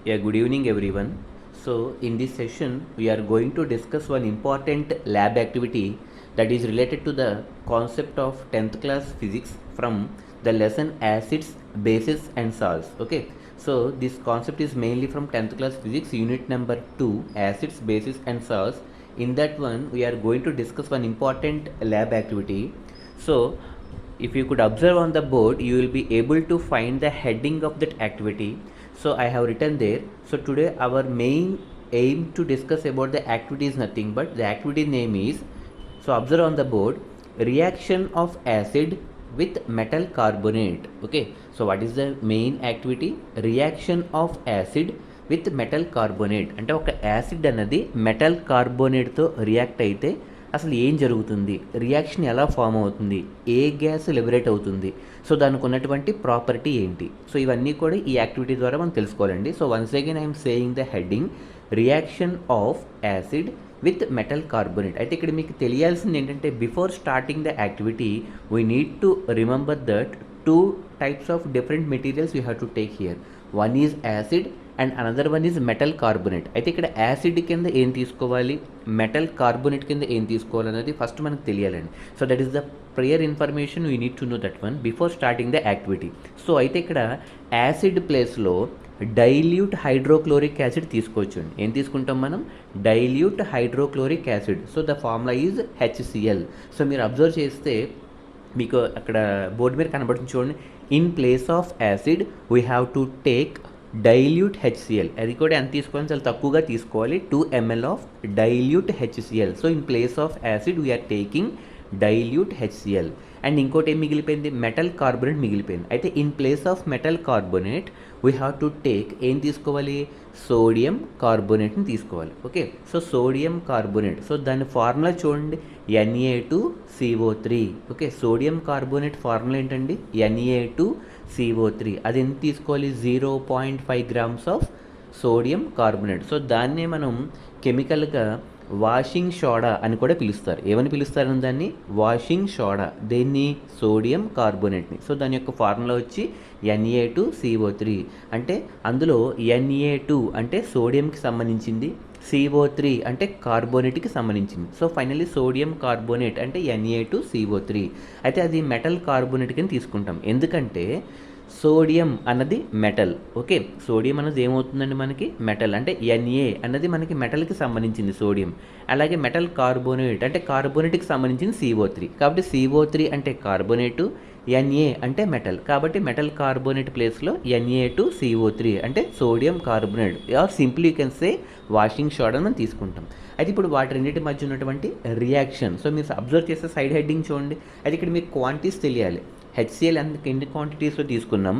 Yeah, good evening everyone. So, in this session, we are going to discuss one important lab activity that is related to the concept of 10th class physics from the lesson acids, bases, and salts. Okay, so this concept is mainly from 10th class physics, unit number 2, acids, bases, and salts. In that one, we are going to discuss one important lab activity. So, if you could observe on the board, you will be able to find the heading of that activity. So I have written there. So today our main aim to discuss about the activity is nothing but the activity name is, so observe on the board, reaction of acid with metal carbonate. Okay, so what is the main activity? Reaction of acid with metal carbonate. అంటే ఒక acid అన్నది metal కార్బోనేట్తో react అయితే అసలు ఏం జరుగుతుంది, reaction ఎలా form అవుతుంది, ఏ గ్యాస్ లిబరేట్ అవుతుంది, సో దానికి ఉన్నటువంటి ప్రాపర్టీ ఏంటి, సో ఇవన్నీ కూడా ఈ యాక్టివిటీ ద్వారా మనం తెలుసుకోవాలండి. So once again I'm saying the heading reaction of acid with metal carbonate. అయితే ఇక్కడ మీకు తెలియాల్సింది ఏంటంటే before starting the activity we need to remember that two types of different materials we have to take here. One is acid and another one is metal carbonate. అయితే ఇక్కడ acid కింద ఏం తీసుకోవాలి, మెటల్ కార్బోనేట్ కింద ఏం తీసుకోవాలి అనేది first మనకు తెలియాలండి. So that is the prior information we need to know that one before starting the activity. So అయితే ఇక్కడ యాసిడ్ ప్లేస్లో డైల్యూట్ హైడ్రోక్లోరిక్ యాసిడ్ తీసుకోవచ్చు. ఏం తీసుకుంటాం మనం? Dilute hydrochloric acid. So the formula is HCl. So మీరు అబ్జర్వ్ చేస్తే మీకు అక్కడ బోర్డు మీద కనబడుతుంది చూడండి, in place of acid we have to take dilute HCl. అది కూడా ఎంత తీసుకోవాలి, చాలా తక్కువగా తీసుకోవాలి, 2 ml of dilute HCl. So in place of acid we are taking dilute HCl. And ఇంకోటి ఏం మిగిలిపోయింది, మెటల్ కార్బోనేట్ మిగిలిపోయింది. అయితే in place of metal carbonate we have to take ఏం తీసుకోవాలి, సోడియం కార్బోనేట్ని తీసుకోవాలి. Okay, so sodium carbonate, so దాని ఫార్ములా చూడండి, Na2CO3. Okay, sodium carbonate formula ఏంటండి, Na2CO3. అది ఎంత తీసుకోవాలి, 0.5 grams of sodium carbonate. So దాన్నే మనం కెమికల్గా వాషింగ్ సోడా అని కూడా పిలుస్తారు. ఏమని పిలుస్తారు దాన్ని? Washing soda. దేన్ని? సోడియం కార్బోనేట్ని. సో దాని యొక్క ఫార్ములా వచ్చి Na2CO3. అంటే అందులో Na2 అంటే సోడియంకి సంబంధించింది, CO3 అంటే కార్బోనేట్కి సంబంధించింది. సో ఫైనల్లీ సోడియం కార్బోనేట్ అంటే Na2CO3. అయితే అది మెటల్ కార్బోనేట్ కింద తీసుకుంటాం, ఎందుకంటే సోడియం అన్నది మెటల్. ఓకే, సోడియం అన్నది ఏమవుతుందండి మనకి, మెటల్. అంటే Na అన్నది మనకి మెటల్కి సంబంధించింది సోడియం. అలాగే మెటల్ కార్బోనేట్ అంటే కార్బోనేట్కి సంబంధించింది CO3. కాబట్టి CO3 అంటే కార్బోనేటు, Na అంటే మెటల్. కాబట్టి మెటల్ కార్బోనేట్ ప్లేస్లో Na2CO3 అంటే sodium carbonate, or simply you can say washing soda మనం తీసుకుంటాం. అయితే ఇప్పుడు వాటి రెండింటి మధ్య ఉన్నటువంటి రియాక్షన్, సో మీరు అబ్జర్వ్ చేస్తే సైడ్ హెడ్డింగ్ చూడండి. అయితే ఇక్కడ మీకు క్వాంటిటీస్ తెలియాలి. HCl ఎన్ని క్వాంటిటీస్లో తీసుకున్నాం,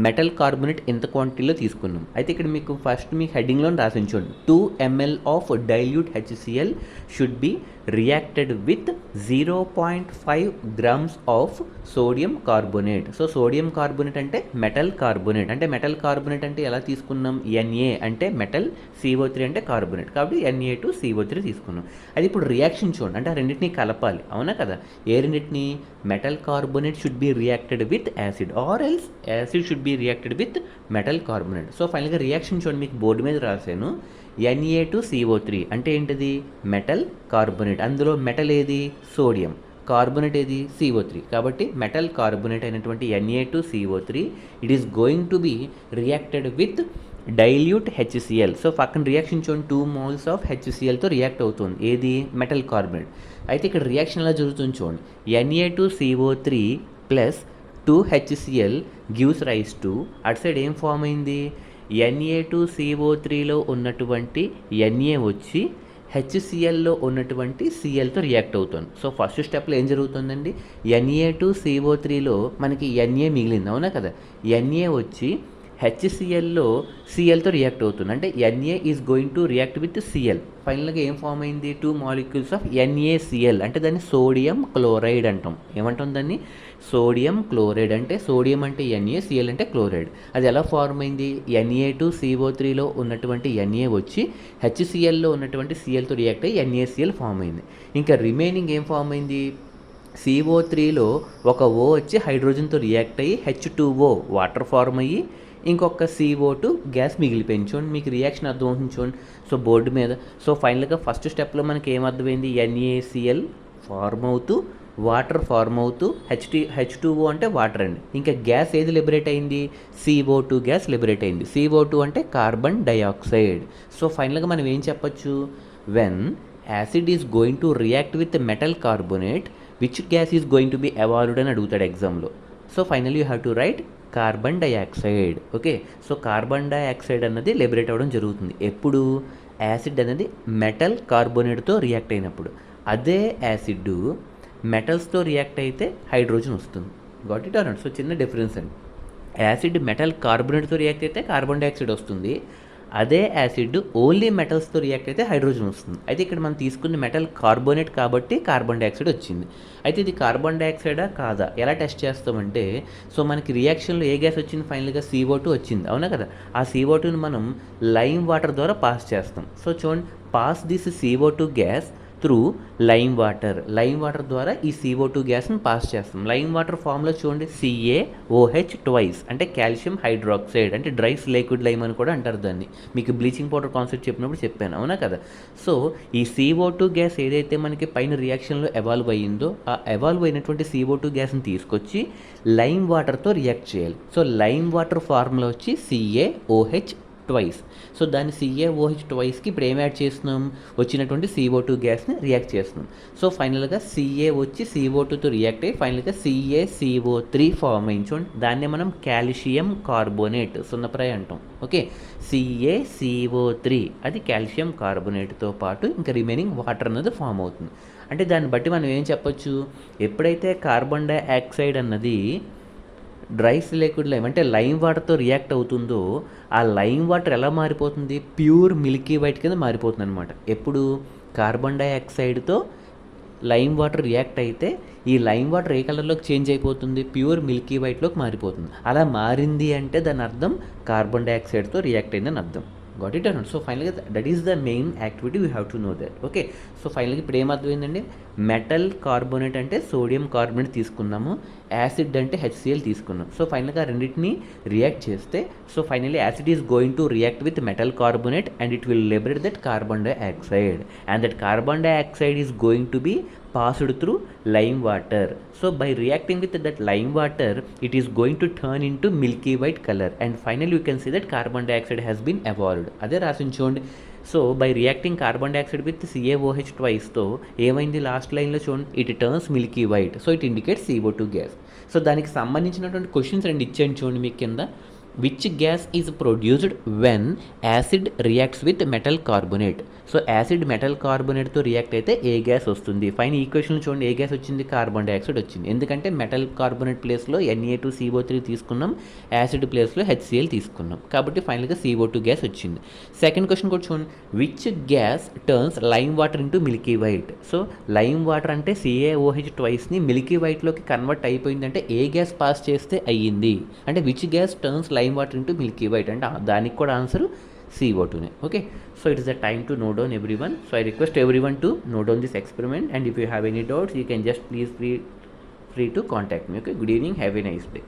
మెటల్ కార్బోనేట్ ఎంత క్వాంటిటీలో తీసుకున్నాం. అయితే ఇక్కడ మీకు ఫస్ట్ మీకు హెడ్డింగ్లో రాసి చూడండి, 2 ml of dilute HCl should be reacted with 0.5 grams of sodium carbonate. So sodium carbonate అంటే మెటల్ కార్బోనేట్. అంటే మెటల్ కార్బోనేట్ అంటే ఎలా తీసుకున్నాం, Na అంటే మెటల్, CO3 అంటే కార్బోనేట్. కాబట్టి Na2CO3 తీసుకున్నాం. అది ఇప్పుడు రియాక్షన్ చూడండి, అంటే ఆ రెండింటినీ కలపాలి, అవునా కదా? ఏ రెండింటిని? Metal carbonate should be reacted with acid, or else acid should be reacted with metal carbonate. So ఫైనల్గా రియాక్షన్ చూడండి, మీకు బోర్డు మీద రాశాను, Na2CO3 అంటే ఏంటిది, మెటల్ కార్బోనేట్. అందులో మెటల్ ఏది, సోడియం, కార్బోనేట్ ఏది, CO3. కాబట్టి మెటల్ కార్బోనేట్ అయినటువంటి Na2CO3 it is going to be reacted with dilute HCl. So పక్కన రియాక్షన్ చూడండి, 2 moles ఆఫ్ HClతో రియాక్ట్ అవుతుంది, ఏది, మెటల్ కార్బోనేట్. అయితే ఇక్కడ రియాక్షన్ ఎలా జరుగుతుంది చూడండి, Na2CO3 plus 2HCl gives rise to, అటు సైడ్ ఏం ఫామ్ అయింది, Na2CO3లో ఉన్నటువంటి Na వచ్చి HClలో ఉన్నటువంటి Clతో రియాక్ట్ అవుతుంది. సో ఫస్ట్ స్టెప్లో ఏం జరుగుతుందండి, Na2CO3లో మనకి Na మిగిలింది, అవునా కదా? Na వచ్చి HClలో Clతో రియాక్ట్ అవుతుంది, అంటే Na is going to react with Cl. ఫైనల్గా ఏం ఫామ్ అయింది, 2 molecules ఆఫ్ NaCl. అంటే దాన్ని సోడియం క్లోరైడ్ అంటాం. ఏమంటాం దాన్ని? Sodium chloride. అంటే సోడియం అంటే Na, Cl అంటే క్లోరైడ్. అది ఎలా ఫార్మ్ అయింది, Na2CO3లో ఉన్నటువంటి Na వచ్చి HClలో ఉన్నటువంటి Clతో రియాక్ట్ అయ్యి NaCl ఫామ్ అయింది. ఇంకా రిమైనింగ్ ఏం ఫామ్ అయింది, CO3లో ఒక O వచ్చి హైడ్రోజన్తో రియాక్ట్ అయ్యి H2O వాటర్ ఫార్మ్ అయ్యి ఇంకొక CO2 గ్యాస్ మిగిలిపోయింది. చూడండి మీకు రియాక్షన్ అర్థమవుతుంది చూడండి. సో బోర్డు మీద సో ఫైనల్గా ఫస్ట్ స్టెప్లో మనకి ఏమర్థమైంది, NaCl ఫార్మ్ అవుతూ వాటర్ ఫార్మ్ అవుతూ H2O అంటే వాటర్ అండి. ఇంకా గ్యాస్ ఏది లిబరేట్ అయింది, CO2 గ్యాస్ లిబరేట్ అయింది. CO2 అంటే కార్బన్ డైఆక్సైడ్. సో ఫైనల్గా మనం ఏం చెప్పొచ్చు, when acid is going to react with metal carbonate which gas is going to be evolved అని అడుగుతాడు ఎగ్జామ్లో. So final you have to right carbon dioxide. Okay, so carbon dioxide అన్నది liberate అవ్వడం జరుగుతుంది ఎప్పుడు, యాసిడ్ అనేది మెటల్ కార్బోనేట్తో react అయినప్పుడు. అదే యాసిడ్ మెటల్స్తో రియాక్ట్ అయితే హైడ్రోజన్ వస్తుంది. Got it or not? So చిన్న డిఫరెన్స్ అండి. యాసిడ్ మెటల్ కార్బోనేట్తో రియాక్ట్ అయితే కార్బన్ డైఆక్సైడ్ వస్తుంది. అదే యాసిడ్ ఓన్లీ మెటల్స్తో రియాక్ట్ అయితే హైడ్రోజన్ వస్తుంది. అయితే ఇక్కడ మనం తీసుకున్న మెటల్ కార్బోనేట్ కాబట్టి కార్బన్ డైఆక్సైడ్ వచ్చింది. అయితే ఇది కార్బన్ డైఆక్సైడా కాదా ఎలా టెస్ట్ చేస్తామంటే, సో మనకి రియాక్షన్లో ఏ గ్యాస్ వచ్చింది, ఫైనల్గా CO2 వచ్చింది, అవునా కదా. ఆ CO2ని మనం లైమ్ వాటర్ ద్వారా పాస్ చేస్తాం. సో చూడండి, pass this CO2 gas through lime water ద్వారా ఈ CO2 గ్యాస్ని పాస్ చేస్తాం. లైమ్ వాటర్ ఫామ్లో చూడండి CaOH ట్వైస్ అంటే కాల్షియం హైడ్రాక్సైడ్, అంటే డ్రైస్ లిక్విడ్ లైమ్ అని కూడా అంటారు దాన్ని. మీకు బ్లీచింగ్ పౌడర్ కాన్సెప్ట్ చెప్పినప్పుడు చెప్పాను, అవునా కదా. సో ఈ CO2 గ్యాస్ ఏదైతే మనకి పైన రియాక్షన్లో ఎవాల్వ్ అయ్యిందో ఆ ఎవాల్వ్ అయినటువంటి CO2 గ్యాస్ని తీసుకొచ్చి లైమ్ వాటర్తో రియాక్ట్ చేయాలి. సో లైమ్ వాటర్ ఫార్ములా వచ్చి CaOH ట్వైస్. సో దాన్ని CaOH ట్వైస్కి ఇప్పుడు ఏం యాడ్ చేస్తున్నాం, వచ్చినటువంటి CO2 గ్యాస్ని రియాక్ట్ చేస్తున్నాం. సో ఫైనల్గా Ca వచ్చి CO2తో రియాక్ట్ అయ్యి ఫైనల్గా CaCO3 ఫామ్ అయింది. చూడండి, దాన్నే మనం కాల్షియం కార్బోనేట్ సున్నప్రాయ అంటాం. ఓకే, CaCO3 అది కాల్షియం కార్బోనేట్తో పాటు ఇంకా రిమైనింగ్ వాటర్ అన్నది ఫామ్ అవుతుంది. అంటే దాన్ని బట్టి మనం ఏం చెప్పొచ్చు, ఎప్పుడైతే కార్బన్ డైఆక్సైడ్ అన్నది డ్రైస్ లిక్విడ్ లైమ్ అంటే లైమ్ వాటర్తో రియాక్ట్ అవుతుందో ఆ లైమ్ వాటర్ ఎలా మారిపోతుంది, ప్యూర్ మిల్కీ వైట్ కింద మారిపోతుంది అనమాట. ఎప్పుడు కార్బన్ డైఆక్సైడ్తో లైమ్ వాటర్ రియాక్ట్ అయితే ఈ లైమ్ వాటర్ ఏ కలర్లోకి చేంజ్ అయిపోతుంది, ప్యూర్ మిల్కీ వైట్లోకి మారిపోతుంది. అలా మారింది అంటే దాని అర్థం కార్బన్ డైఆక్సైడ్తో రియాక్ట్ అయిందని అర్థం. గాట్ ఇట్ అన్నట్టు. సో ఫైనల్గా that is the main activity we have to know that. Okay, so ఫైనల్గా ఇప్పుడు ఏమర్థమైందండి, మెటల్ కార్బోనేట్ అంటే సోడియం కార్బోనేట్ తీసుకున్నాము, యాసిడ్ అంటే HCl తీసుకున్నాం. సో ఫైనల్గా రెండింటిని రియాక్ట్ చేస్తే so finally acid is going to react with metal carbonate and it will liberate that carbon dioxide and that carbon dioxide is going to be passed through lime water. So by reacting with that lime water it is going to turn into milky white color and finally you can see that carbon dioxide has been evolved. అదే రాసింది చూడండి. So by reacting carbon dioxide with CaOH ట్వైస్తో ఏమైంది last లైన్లో చూడండి, it turns milky white. So it indicates CO2 gas. So దానికి సంబంధించినటువంటి questions రెండు ఇచ్చాను చూడండి మీకు కింద. Which gas is produced when acid reacts with metal carbonate. So acid metal కార్బోనేట్తో రియాక్ట్ అయితే ఏ గ్యాస్ వస్తుంది, ఫైన్ ఈక్వేషన్ చూడండి, ఏ గ్యాస్ వచ్చింది, కార్బన్ డైఆక్సైడ్ వచ్చింది. ఎందుకంటే మెటల్ కార్బోనేట్ ప్లేస్లో Na2CO3 తీసుకున్నాం, యాసిడ్ ప్లేస్లో HCl తీసుకున్నాం, కాబట్టి ఫైనల్గా CO2 గ్యాస్ వచ్చింది. సెకండ్ క్వశ్చన్ కూడా చూడండి, which gas turns lime water into milky white. So lime water అంటే CaOH ట్వైస్ని మిల్కీ వైట్లోకి కన్వర్ట్ అయిపోయిందంటే ఏ గ్యాస్ పాస్ చేస్తే అయ్యింది అంటే which gas turns lime water into milky white అంటే దానికి కూడా ఆన్సర్ CO2నే. Okay, so it is the time to note down everyone. So I request everyone to note down this experiment and if you have any doubts you can just please free to contact me. Okay, good evening, have a nice day.